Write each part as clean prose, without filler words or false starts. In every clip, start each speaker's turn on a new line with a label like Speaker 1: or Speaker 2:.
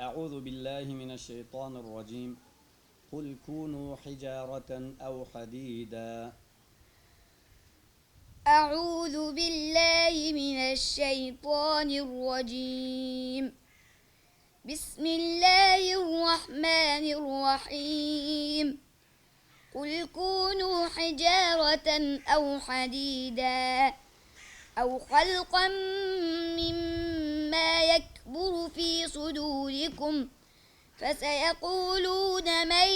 Speaker 1: أعوذ بالله من الشيطان الرجيم. قل كونوا حجارة أو حديدا.
Speaker 2: أعوذ بالله من الشيطان الرجيم. بسم الله الرحمن الرحيم. قل كونوا حجارة أو حديدا أو خلقا مما يكبر في صدوركم فسيقولون من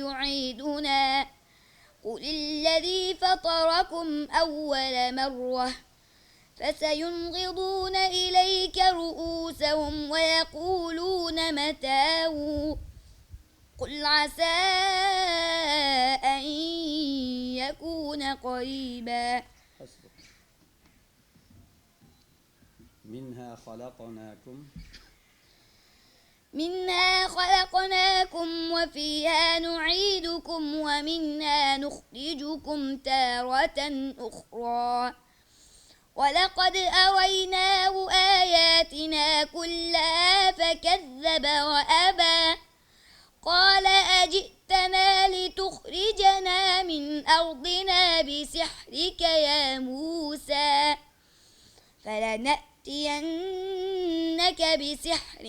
Speaker 2: يعيدنا قل الذي فطركم أول مرة فسينغضون إليك رؤوسهم ويقولون متاه قل عسى أن يكون قريبا.
Speaker 1: منها خلقناكم
Speaker 2: وفيها نعيدكم ومنها نخرجكم تارة أخرى. ولقد أريناه آياتنا كلها فكذب وأبى قال أجئتنا لتخرجنا من أرضنا بسحرك يا موسى فلنأتينك بسحر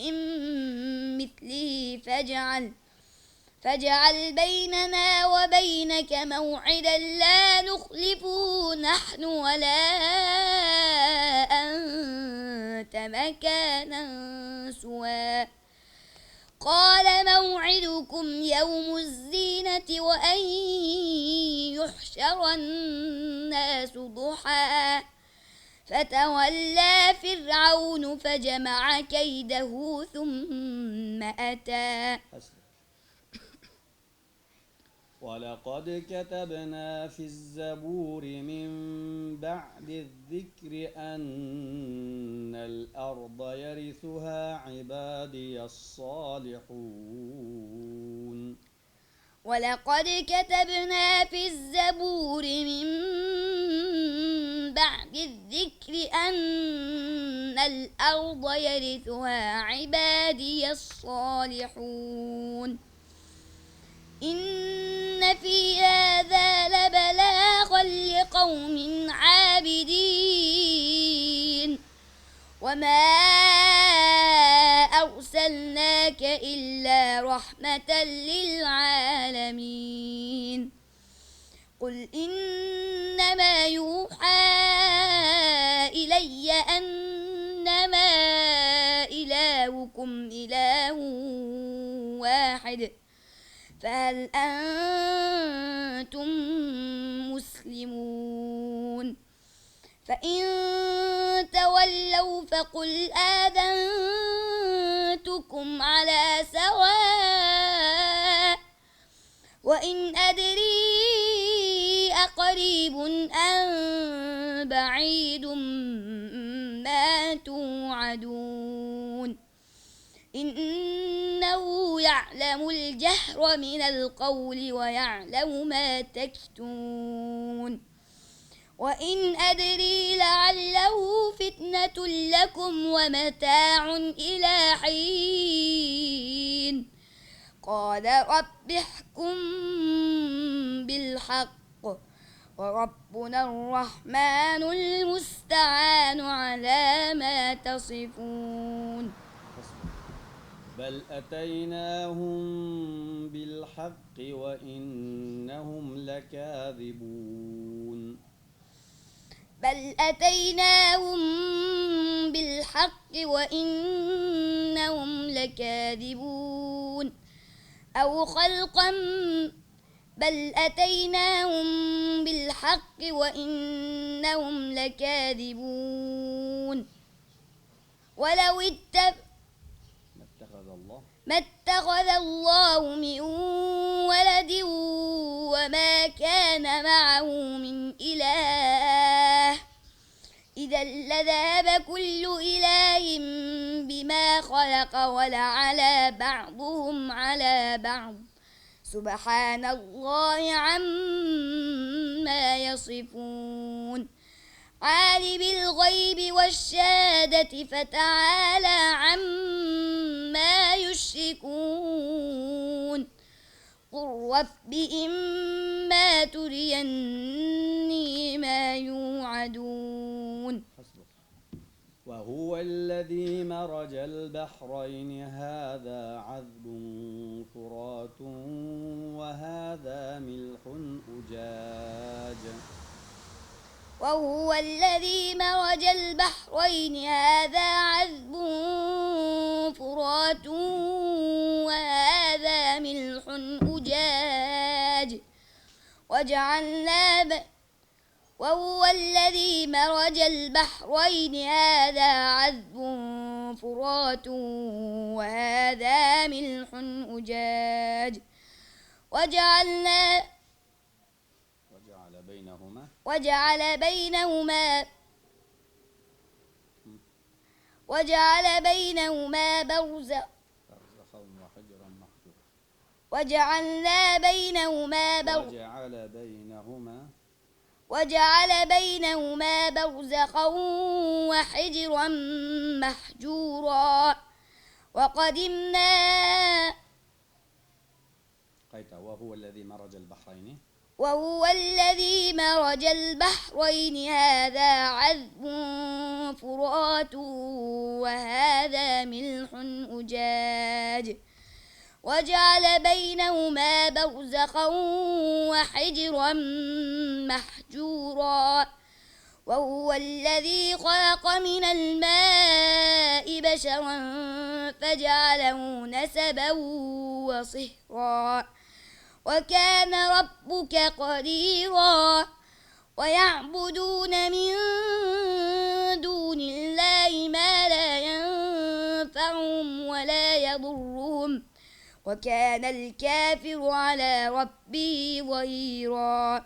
Speaker 2: مثله فاجعل بيننا وبينك موعدا لا نخلفه نحن ولا أنت مكانا سوى. قال موعدكم يوم الزينة وأن يحشر الناس ضحى فتولى فرعون فجمع كيده ثم أتى.
Speaker 1: ولقد كتبنا في الزبور من بعد الذكر أن الأرض يرثها عبادي الصالحون.
Speaker 2: ولقد كتبنا في الزبور من بعد الذكر أن الأرض يرثها عبادي الصالحون. إن في هذا لبلاغا لقوم عابدين وما أرسلناك إلا رحمة للعالمين. قل إنما يوحى إلي أنما إلهكم إله واحد فهل أنتم مسلمون؟ فإن تولوا فقل آذنتكم على سواء وإن أدري أقريب أم بعيد ما توعدون إنه يعلم الجهر من القول ويعلم ما تكتمون. وإن أدري لعله فتنة لكم ومتاع إلى حين. قال رب احكم بالحق وربنا الرحمن المستعان على ما تصفون.
Speaker 1: بل أتيناهم بالحق وإنهم لكاذبون.
Speaker 2: بل أتيناهم بالحق وإنهم لكاذبون. بل أتيناهم بالحق وإنهم لكاذبون. ولو ما اتخذ الله من ولد وما كان معه من إله إذا لذهب كل إله بما خلق ولعلى بعضهم على بعض سبحان الله عما يصفون. عالم الغيب والشهادة فتعالى عما يشركون قل رب إما تريني ما يوعدون
Speaker 1: وهو الذي مرج البحرين هذا عذب فرات وهذا ملح أجاج
Speaker 2: وهو الذي مرج البحرين هذا عذب فرات وهذا ملح أجاج وهو الذي مرج البحرين هذا عذب فرات وهذا ملح أجاج وجعل بينهما برزخا وحجرا محجورا وقدمنا وهو الذي مرج البحرين هذا عذب فرات وهذا ملح أجاج وجعل بينهما برزخا وحجرا محجورا وهو الذي خلق من الماء بشرا فجعله نسبا وصهرا وكان ربك قديرا ويعبدون من دون الله ما لا ينفعهم ولا يضرهم وكان الكافر على ربه ظهيرا